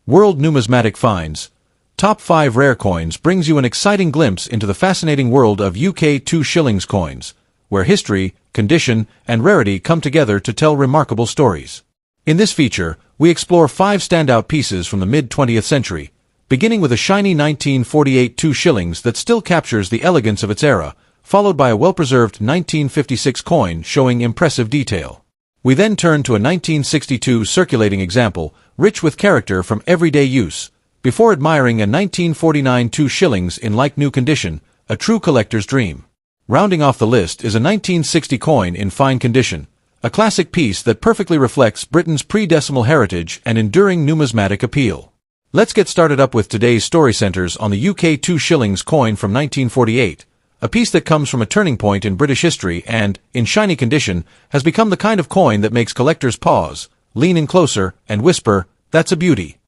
World Numismatic Finds. Top 5 Rare Coins brings you an exciting glimpse into the fascinating world of UK 2 shillings coins, where history, condition, and rarity come together to tell remarkable stories. In this feature, we explore 5 standout pieces from the mid-20th century, beginning with a shiny 1948 2 shillings that still captures the elegance of its era, followed by a well-preserved 1956 coin showing impressive detail. We then turn to a 1962 circulating example, rich with character from everyday use, before admiring a 1949 2 shillings in like-new condition, a true collector's dream. Rounding off the list is a 1960 coin in fine condition, a classic piece that perfectly reflects Britain's pre-decimal heritage and enduring numismatic appeal. Let's get started up with today's story centers on the UK 2 shillings coin from 1948, a piece that comes from a turning point in British history and, in shiny condition, has become the kind of coin that makes collectors pause, lean in closer, and whisper, "That's a beauty."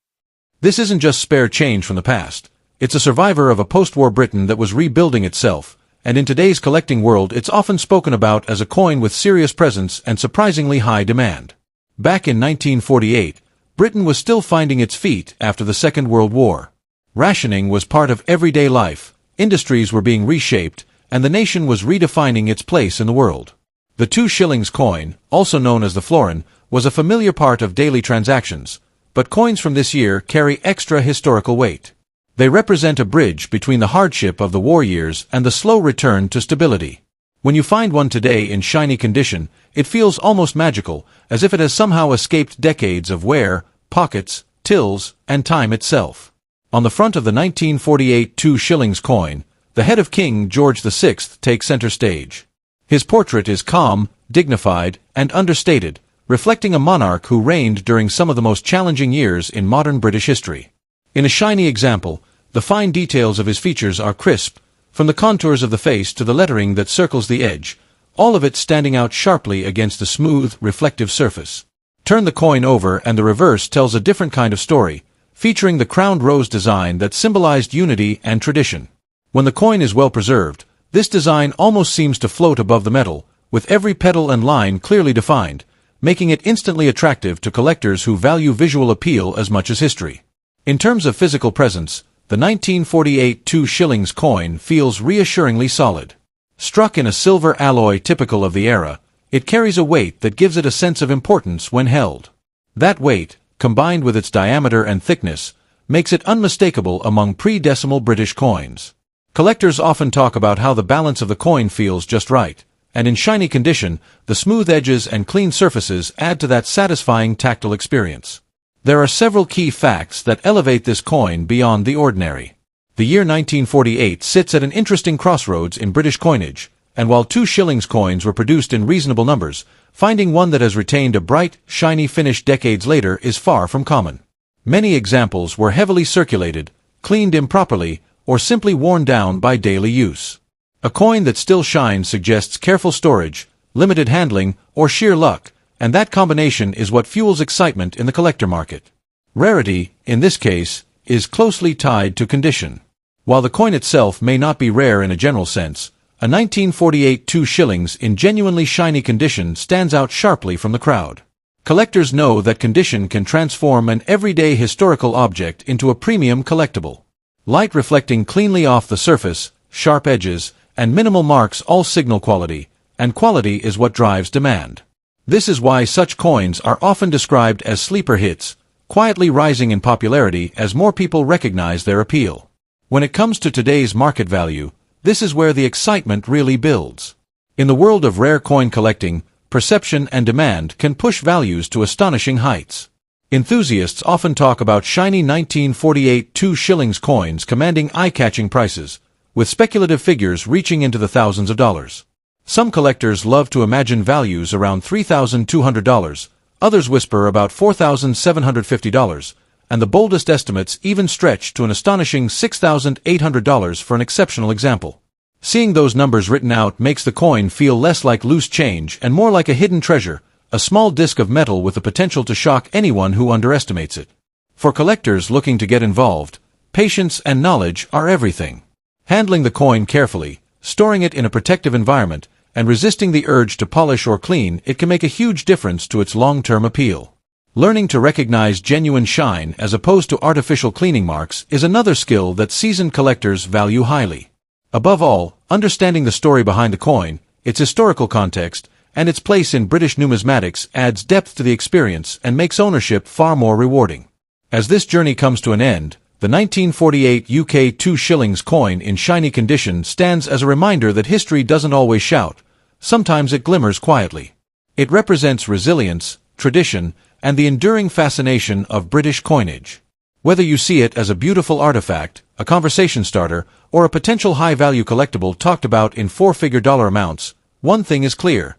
This isn't just spare change from the past. It's a survivor of a post-war Britain that was rebuilding itself, and in today's collecting world it's often spoken about as a coin with serious presence and surprisingly high demand. Back in 1948, Britain was still finding its feet after the Second World War. Rationing was part of everyday life, industries were being reshaped, and the nation was redefining its place in the world. The 2 shillings coin, also known as the florin, was a familiar part of daily transactions, but coins from this year carry extra historical weight. They represent a bridge between the hardship of the war years and the slow return to stability. When you find one today in shiny condition, it feels almost magical, as if it has somehow escaped decades of wear, pockets, tills, and time itself. On the front of the 1948 2 shillings coin, the head of King George VI takes center stage. His portrait is calm, dignified, and understated, reflecting a monarch who reigned during some of the most challenging years in modern British history. In a shiny example, the fine details of his features are crisp, from the contours of the face to the lettering that circles the edge, all of it standing out sharply against the smooth, reflective surface. Turn the coin over and the reverse tells a different kind of story, featuring the crowned rose design that symbolized unity and tradition. When the coin is well preserved, this design almost seems to float above the metal, with every petal and line clearly defined, making it instantly attractive to collectors who value visual appeal as much as history. In terms of physical presence, the 1948 2 shillings coin feels reassuringly solid. Struck in a silver alloy typical of the era, it carries a weight that gives it a sense of importance when held. That weight, combined with its diameter and thickness, makes it unmistakable among pre-decimal British coins. Collectors often talk about how the balance of the coin feels just right, and in shiny condition, the smooth edges and clean surfaces add to that satisfying tactile experience. There are several key facts that elevate this coin beyond the ordinary. The year 1948 sits at an interesting crossroads in British coinage, and while 2 shillings coins were produced in reasonable numbers, finding one that has retained a bright, shiny finish decades later is far from common. Many examples were heavily circulated, cleaned improperly, or simply worn down by daily use. A coin that still shines suggests careful storage, limited handling, or sheer luck, and that combination is what fuels excitement in the collector market. Rarity, in this case, is closely tied to condition. While the coin itself may not be rare in a general sense, a 1948 2 shillings in genuinely shiny condition stands out sharply from the crowd. Collectors know that condition can transform an everyday historical object into a premium collectible. Light reflecting cleanly off the surface, sharp edges, and minimal marks all signal quality, and quality is what drives demand. This is why such coins are often described as sleeper hits, quietly rising in popularity as more people recognize their appeal. When it comes to today's market value, this is where the excitement really builds. In the world of rare coin collecting, perception and demand can push values to astonishing heights. Enthusiasts often talk about shiny 1948 2 shillings coins commanding eye-catching prices, with speculative figures reaching into the thousands of dollars. Some collectors love to imagine values around $3,200, others whisper about $4,750, and the boldest estimates even stretch to an astonishing $6,800 for an exceptional example. Seeing those numbers written out makes the coin feel less like loose change and more like a hidden treasure, a small disc of metal with the potential to shock anyone who underestimates it. For collectors looking to get involved, patience and knowledge are everything. Handling the coin carefully, storing it in a protective environment, and resisting the urge to polish or clean it can make a huge difference to its long-term appeal. Learning to recognize genuine shine as opposed to artificial cleaning marks is another skill that seasoned collectors value highly. Above all, understanding the story behind the coin, its historical context, and its place in British numismatics adds depth to the experience and makes ownership far more rewarding. As this journey comes to an end, the 1948 UK 2 shillings coin in shiny condition stands as a reminder that history doesn't always shout. Sometimes it glimmers quietly. It represents resilience, tradition, and the enduring fascination of British coinage. Whether you see it as a beautiful artifact, a conversation starter, or a potential high-value collectible talked about in four-figure dollar amounts, one thing is clear.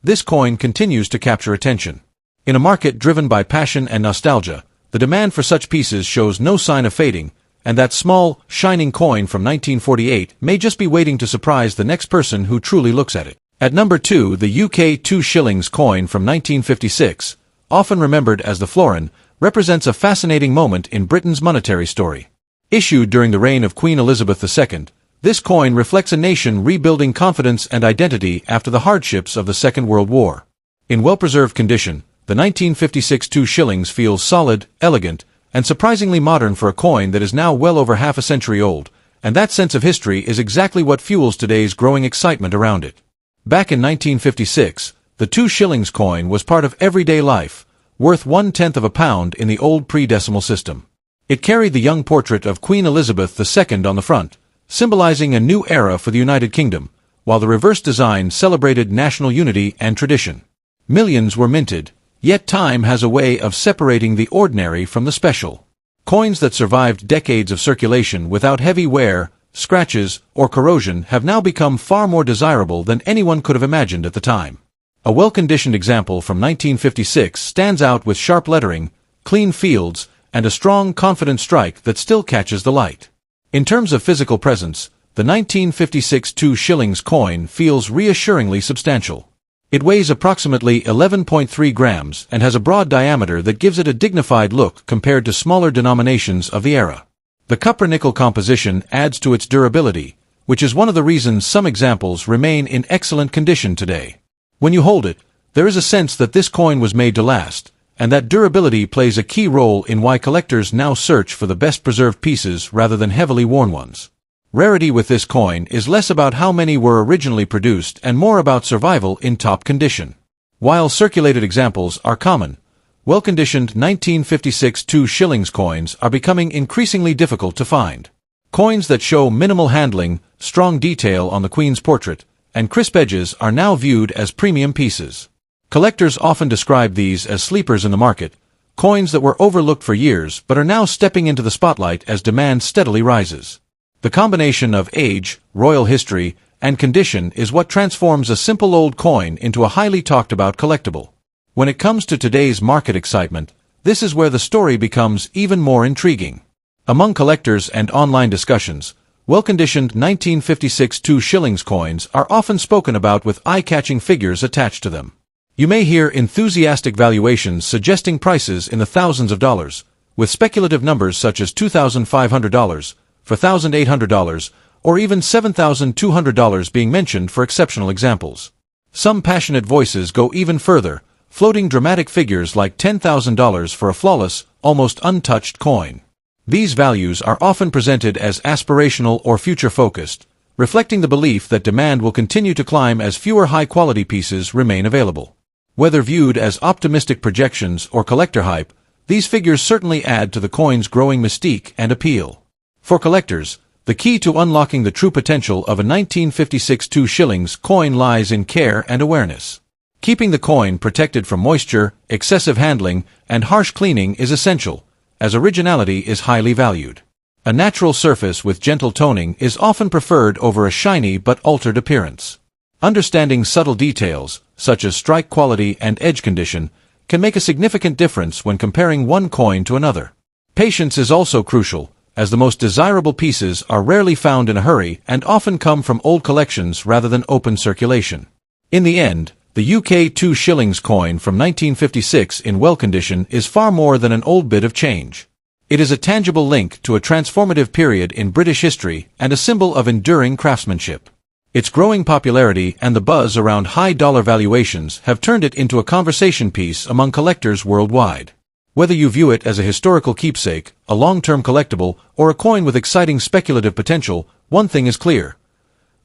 This coin continues to capture attention. In a market driven by passion and nostalgia, the demand for such pieces shows no sign of fading, and that small, shining coin from 1948 may just be waiting to surprise the next person who truly looks at it. At number 2, the UK 2 shillings coin from 1956, often remembered as the florin, represents a fascinating moment in Britain's monetary story. Issued during the reign of Queen Elizabeth II, this coin reflects a nation rebuilding confidence and identity after the hardships of the Second World War. In well-preserved condition, the 1956 2 shillings feels solid, elegant, and surprisingly modern for a coin that is now well over half a century old, and that sense of history is exactly what fuels today's growing excitement around it. Back in 1956, the 2 shillings coin was part of everyday life, worth 1/10 of a pound in the old pre-decimal system. It carried the young portrait of Queen Elizabeth II on the front, symbolizing a new era for the United Kingdom, while the reverse design celebrated national unity and tradition. Millions were minted, yet time has a way of separating the ordinary from the special. Coins that survived decades of circulation without heavy wear, scratches, or corrosion have now become far more desirable than anyone could have imagined at the time. A well-conditioned example from 1956 stands out with sharp lettering, clean fields, and a strong, confident strike that still catches the light. In terms of physical presence, the 1956 2 shillings coin feels reassuringly substantial. It weighs approximately 11.3 grams and has a broad diameter that gives it a dignified look compared to smaller denominations of the era. The copper-nickel composition adds to its durability, which is one of the reasons some examples remain in excellent condition today. When you hold it, there is a sense that this coin was made to last, and that durability plays a key role in why collectors now search for the best-preserved pieces rather than heavily worn ones. Rarity with this coin is less about how many were originally produced and more about survival in top condition. While circulated examples are common, well-conditioned 1956 2 shillings coins are becoming increasingly difficult to find. Coins that show minimal handling, strong detail on the Queen's portrait, and crisp edges are now viewed as premium pieces. Collectors often describe these as sleepers in the market, coins that were overlooked for years but are now stepping into the spotlight as demand steadily rises. The combination of age, royal history, and condition is what transforms a simple old coin into a highly talked-about collectible. When it comes to today's market excitement, this is where the story becomes even more intriguing. Among collectors and online discussions, well-conditioned 1956 2 shillings coins are often spoken about with eye-catching figures attached to them. You may hear enthusiastic valuations suggesting prices in the thousands of dollars, with speculative numbers such as $2,500, $4,800, or even $7,200 being mentioned for exceptional examples. Some passionate voices go even further, floating dramatic figures like $10,000 for a flawless, almost untouched coin. These values are often presented as aspirational or future-focused, reflecting the belief that demand will continue to climb as fewer high-quality pieces remain available. Whether viewed as optimistic projections or collector hype, these figures certainly add to the coin's growing mystique and appeal. For collectors, the key to unlocking the true potential of a 1956 2 shillings coin lies in care and awareness. Keeping the coin protected from moisture, excessive handling, and harsh cleaning is essential, as originality is highly valued. A natural surface with gentle toning is often preferred over a shiny but altered appearance. Understanding subtle details, such as strike quality and edge condition, can make a significant difference when comparing one coin to another. Patience is also crucial, as the most desirable pieces are rarely found in a hurry and often come from old collections rather than open circulation. In the end, the UK 2 shillings coin from 1956 in well condition is far more than an old bit of change. It is a tangible link to a transformative period in British history and a symbol of enduring craftsmanship. Its growing popularity and the buzz around high dollar valuations have turned it into a conversation piece among collectors worldwide. Whether you view it as a historical keepsake, a long-term collectible, or a coin with exciting speculative potential, one thing is clear.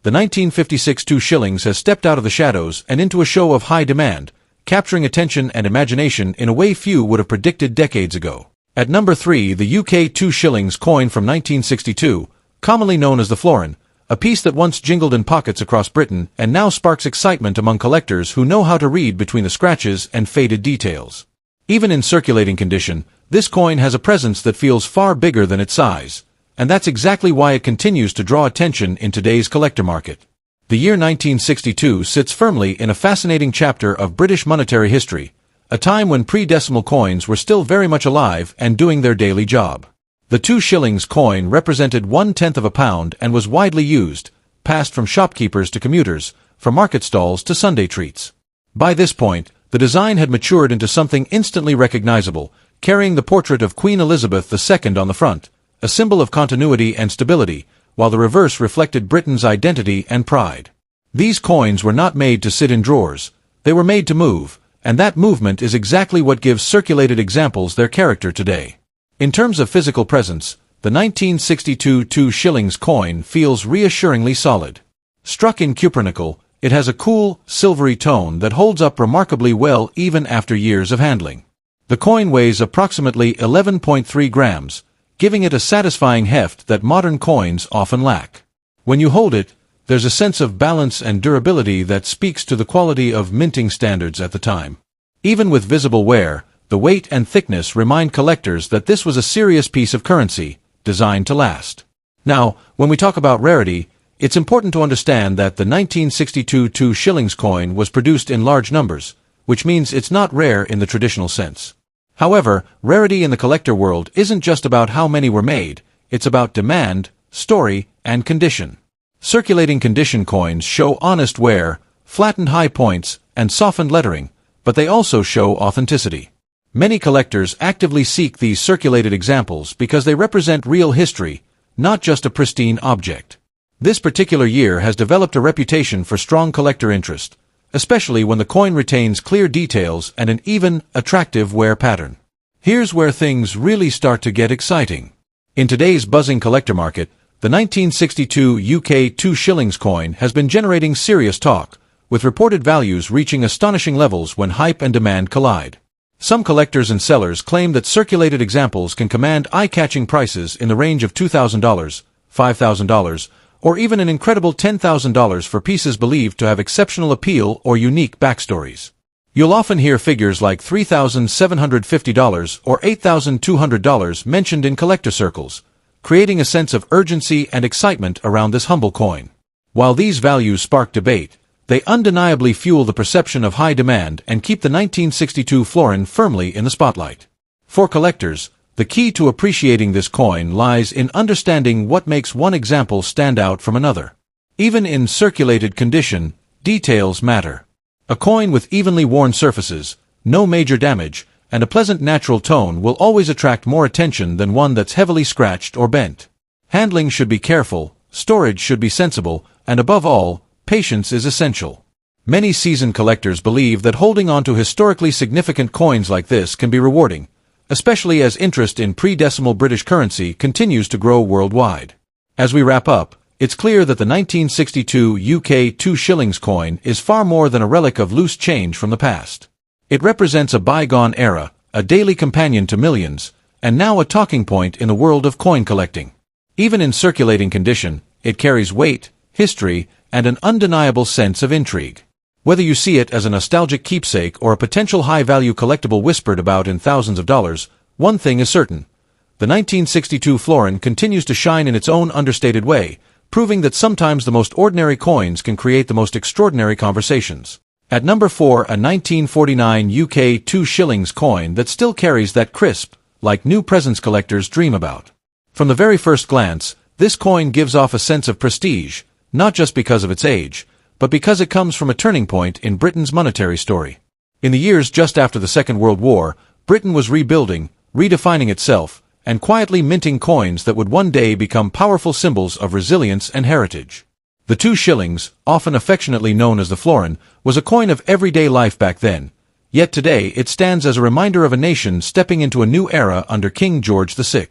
The 1956 2 shillings has stepped out of the shadows and into a show of high demand, capturing attention and imagination in a way few would have predicted decades ago. At number 3, the UK 2 shillings coin from 1962, commonly known as the florin, a piece that once jingled in pockets across Britain and now sparks excitement among collectors who know how to read between the scratches and faded details. Even in circulating condition, this coin has a presence that feels far bigger than its size, and that's exactly why it continues to draw attention in today's collector market. The year 1962 sits firmly in a fascinating chapter of British monetary history, a time when pre-decimal coins were still very much alive and doing their daily job. The 2 shillings coin represented 1/10 of a pound and was widely used, passed from shopkeepers to commuters, from market stalls to Sunday treats. By this point, the design had matured into something instantly recognizable, carrying the portrait of Queen Elizabeth II on the front, a symbol of continuity and stability, while the reverse reflected Britain's identity and pride. These coins were not made to sit in drawers, they were made to move, and that movement is exactly what gives circulated examples their character today. In terms of physical presence, the 1962 2 shillings coin feels reassuringly solid. Struck in cupronickel, it has a cool, silvery tone that holds up remarkably well even after years of handling. The coin weighs approximately 11.3 grams, giving it a satisfying heft that modern coins often lack. When you hold it, there's a sense of balance and durability that speaks to the quality of minting standards at the time. Even with visible wear, the weight and thickness remind collectors that this was a serious piece of currency, designed to last. Now, when we talk about rarity, it's important to understand that the 1962 2 shillings coin was produced in large numbers, which means it's not rare in the traditional sense. However, rarity in the collector world isn't just about how many were made, it's about demand, story, and condition. Circulating condition coins show honest wear, flattened high points, and softened lettering, but they also show authenticity. Many collectors actively seek these circulated examples because they represent real history, not just a pristine object. This particular year has developed a reputation for strong collector interest, especially when the coin retains clear details and an even, attractive wear pattern. Here's where things really start to get exciting. In today's buzzing collector market, the 1962 UK 2 shillings coin has been generating serious talk, with reported values reaching astonishing levels when hype and demand collide. Some collectors and sellers claim that circulated examples can command eye-catching prices in the range of $2,000, $5,000, or even an incredible $10,000 for pieces believed to have exceptional appeal or unique backstories. You'll often hear figures like $3,750 or $8,200 mentioned in collector circles, creating a sense of urgency and excitement around this humble coin. While these values spark debate, they undeniably fuel the perception of high demand and keep the 1962 florin firmly in the spotlight. For collectors, the key to appreciating this coin lies in understanding what makes one example stand out from another. Even in circulated condition, details matter. A coin with evenly worn surfaces, no major damage, and a pleasant natural tone will always attract more attention than one that's heavily scratched or bent. Handling should be careful, storage should be sensible, and above all, patience is essential. Many seasoned collectors believe that holding on to historically significant coins like this can be rewarding, especially as interest in pre-decimal British currency continues to grow worldwide. As we wrap up, it's clear that the 1962 UK 2 shillings coin is far more than a relic of loose change from the past. It represents a bygone era, a daily companion to millions, and now a talking point in the world of coin collecting. Even in circulating condition, it carries weight, history, and an undeniable sense of intrigue. Whether you see it as a nostalgic keepsake or a potential high-value collectible whispered about in thousands of dollars, one thing is certain. The 1962 florin continues to shine in its own understated way, proving that sometimes the most ordinary coins can create the most extraordinary conversations. At number 4, a 1949 UK 2 shillings coin that still carries that crisp, like new presents collectors dream about. From the very first glance, this coin gives off a sense of prestige, not just because of its age, but because it comes from a turning point in Britain's monetary story. In the years just after the Second World War, Britain was rebuilding, redefining itself, and quietly minting coins that would one day become powerful symbols of resilience and heritage. The 2 shillings, often affectionately known as the florin, was a coin of everyday life back then, yet today it stands as a reminder of a nation stepping into a new era under King George VI.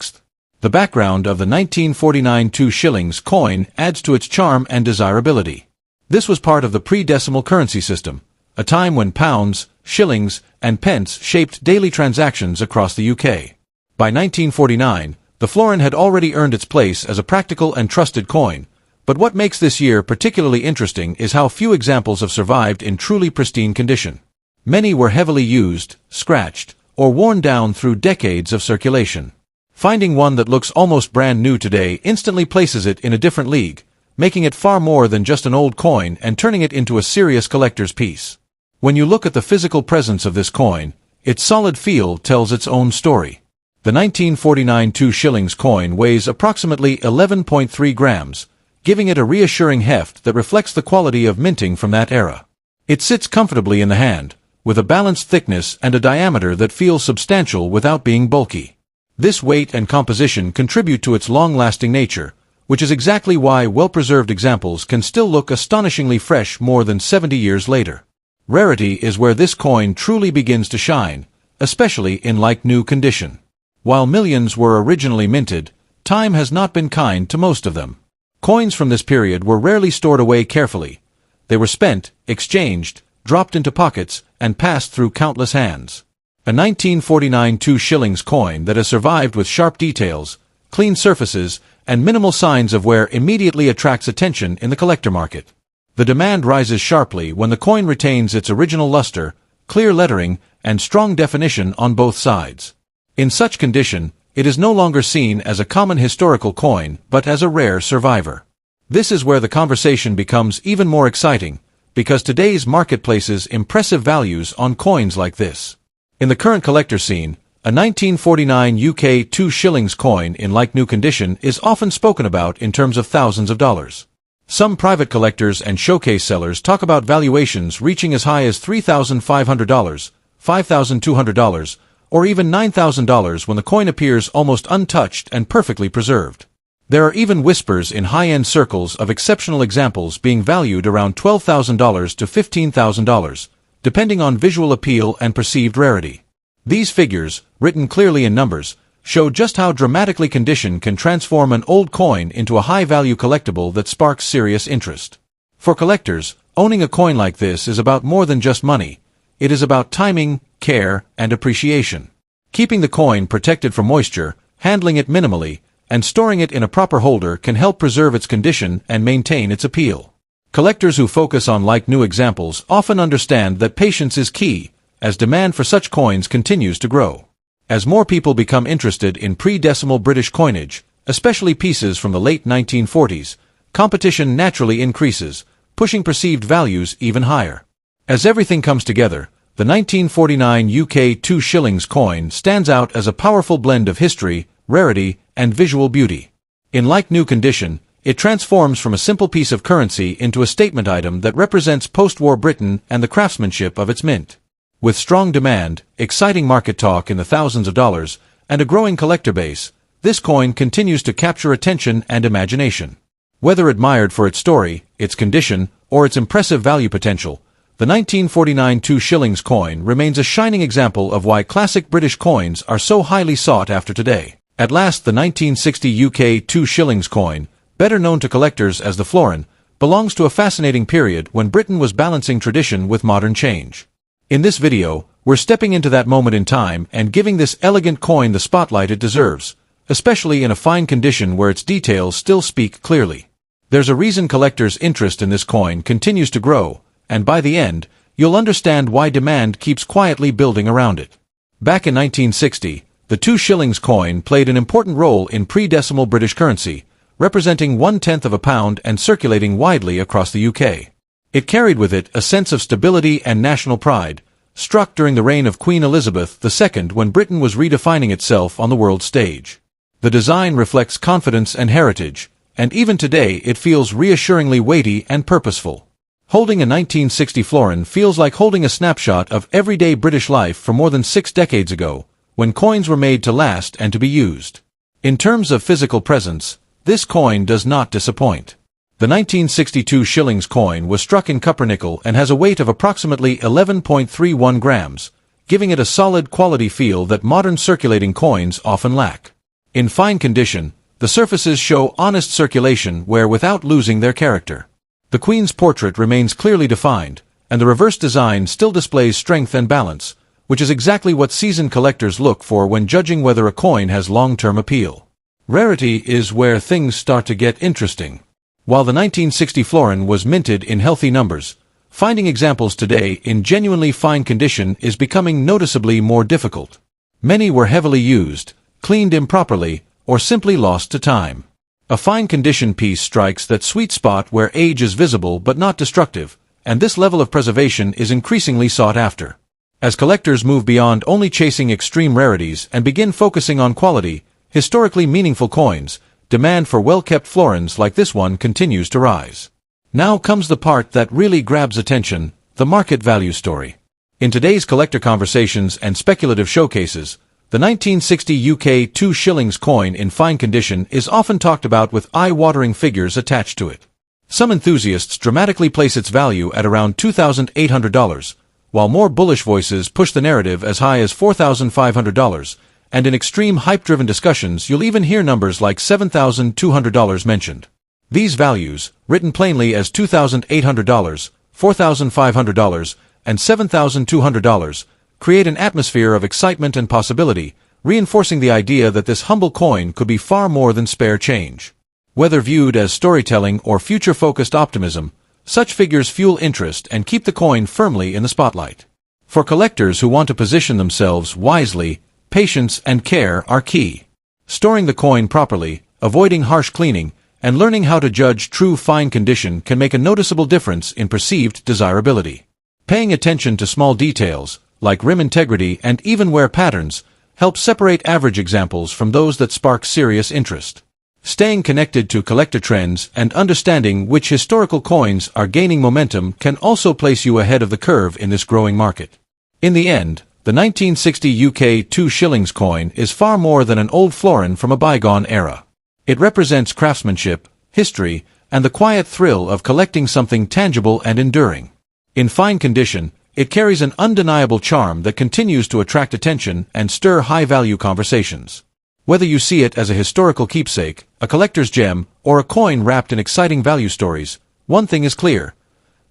The background of the 1949 2 shillings coin adds to its charm and desirability. This was part of the pre-decimal currency system, a time when pounds, shillings, and pence shaped daily transactions across the UK. By 1949, the florin had already earned its place as a practical and trusted coin, but what makes this year particularly interesting is how few examples have survived in truly pristine condition. Many were heavily used, scratched, or worn down through decades of circulation. Finding one that looks almost brand new today instantly places it in a different league, making it far more than just an old coin and turning it into a serious collector's piece. When you look at the physical presence of this coin, its solid feel tells its own story. The 1949 2 shillings coin weighs approximately 11.3 grams, giving it a reassuring heft that reflects the quality of minting from that era. It sits comfortably in the hand, with a balanced thickness and a diameter that feels substantial without being bulky. This weight and composition contribute to its long-lasting nature, which is exactly why well-preserved examples can still look astonishingly fresh more than 70 years later. Rarity is where this coin truly begins to shine, especially in like-new condition. While millions were originally minted, time has not been kind to most of them. Coins from this period were rarely stored away carefully. They were spent, exchanged, dropped into pockets, and passed through countless hands. A 1949 2 shillings coin that has survived with sharp details, clean surfaces, and minimal signs of wear immediately attracts attention in the collector market. The demand rises sharply when the coin retains its original luster, clear lettering, and strong definition on both sides. In such condition, it is no longer seen as a common historical coin, but as a rare survivor. This is where the conversation becomes even more exciting, because today's market places impressive values on coins like this. In the current collector scene, a 1949 UK 2 shillings coin in like-new condition is often spoken about in terms of thousands of dollars. Some private collectors and showcase sellers talk about valuations reaching as high as $3,500, $5,200, or even $9,000 when the coin appears almost untouched and perfectly preserved. There are even whispers in high-end circles of exceptional examples being valued around $12,000 to $15,000, depending on visual appeal and perceived rarity. These figures, written clearly in numbers, show just how dramatically condition can transform an old coin into a high-value collectible that sparks serious interest. For collectors, owning a coin like this is about more than just money. It is about timing, care, and appreciation. Keeping the coin protected from moisture, handling it minimally, and storing it in a proper holder can help preserve its condition and maintain its appeal. Collectors who focus on like-new examples often understand that patience is key, as demand for such coins continues to grow. As more people become interested in pre-decimal British coinage, especially pieces from the late 1940s, competition naturally increases, pushing perceived values even higher. As everything comes together, the 1949 UK 2 shillings coin stands out as a powerful blend of history, rarity, and visual beauty. In like-new condition, it transforms from a simple piece of currency into a statement item that represents post-war Britain and the craftsmanship of its mint. With strong demand, exciting market talk in the thousands of dollars, and a growing collector base, this coin continues to capture attention and imagination. Whether admired for its story, its condition, or its impressive value potential, the 1949 2 shillings coin remains a shining example of why classic British coins are so highly sought after today. At last, the 1960 UK 2 shillings coin, better known to collectors as the florin, belongs to a fascinating period when Britain was balancing tradition with modern change. In this video, we're stepping into that moment in time and giving this elegant coin the spotlight it deserves, especially in a fine condition where its details still speak clearly. There's a reason collectors' interest in this coin continues to grow, and by the end, you'll understand why demand keeps quietly building around it. Back in 1960, the 2 shillings coin played an important role in pre-decimal British currency, representing 1/10 of a pound and circulating widely across the UK. It carried with it a sense of stability and national pride, struck during the reign of Queen Elizabeth II when Britain was redefining itself on the world stage. The design reflects confidence and heritage, and even today it feels reassuringly weighty and purposeful. Holding a 1960 florin feels like holding a snapshot of everyday British life from more than 6 decades ago, when coins were made to last and to be used. In terms of physical presence, this coin does not disappoint. The 1962 shillings coin was struck in copper-nickel and has a weight of approximately 11.31 grams, giving it a solid quality feel that modern circulating coins often lack. In fine condition, the surfaces show honest circulation wear without losing their character. The Queen's portrait remains clearly defined, and the reverse design still displays strength and balance, which is exactly what seasoned collectors look for when judging whether a coin has long-term appeal. Rarity is where things start to get interesting. While the 1960 florin was minted in healthy numbers, finding examples today in genuinely fine condition is becoming noticeably more difficult. Many were heavily used, cleaned improperly, or simply lost to time. A fine condition piece strikes that sweet spot where age is visible but not destructive, and this level of preservation is increasingly sought after. As collectors move beyond only chasing extreme rarities and begin focusing on quality, historically meaningful coins, demand for well-kept florins like this one continues to rise. Now comes the part that really grabs attention, the market value story. In today's collector conversations and speculative showcases, the 1960 UK 2 shillings coin in fine condition is often talked about with eye-watering figures attached to it. Some enthusiasts dramatically place its value at around $2,800, while more bullish voices push the narrative as high as $4,500, and in extreme hype-driven discussions you'll even hear numbers like $7,200 mentioned. These values, written plainly as $2,800, $4,500, and $7,200, create an atmosphere of excitement and possibility, reinforcing the idea that this humble coin could be far more than spare change. Whether viewed as storytelling or future-focused optimism, such figures fuel interest and keep the coin firmly in the spotlight. For collectors who want to position themselves wisely, patience and care are key. Storing the coin properly, avoiding harsh cleaning, and learning how to judge true fine condition can make a noticeable difference in perceived desirability. Paying attention to small details, like rim integrity and even wear patterns, helps separate average examples from those that spark serious interest. Staying connected to collector trends and understanding which historical coins are gaining momentum can also place you ahead of the curve in this growing market. In the end, the 1960 UK 2 shillings coin is far more than an old florin from a bygone era. It represents craftsmanship, history, and the quiet thrill of collecting something tangible and enduring. In fine condition, it carries an undeniable charm that continues to attract attention and stir high-value conversations. Whether you see it as a historical keepsake, a collector's gem, or a coin wrapped in exciting value stories, one thing is clear.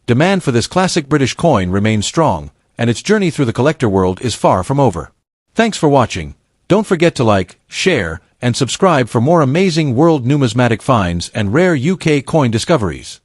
Demand for this classic British coin remains strong, and its journey through the collector world is far from over. Thanks for watching. Don't forget to like, share, and subscribe for more amazing world numismatic finds and rare UK coin discoveries.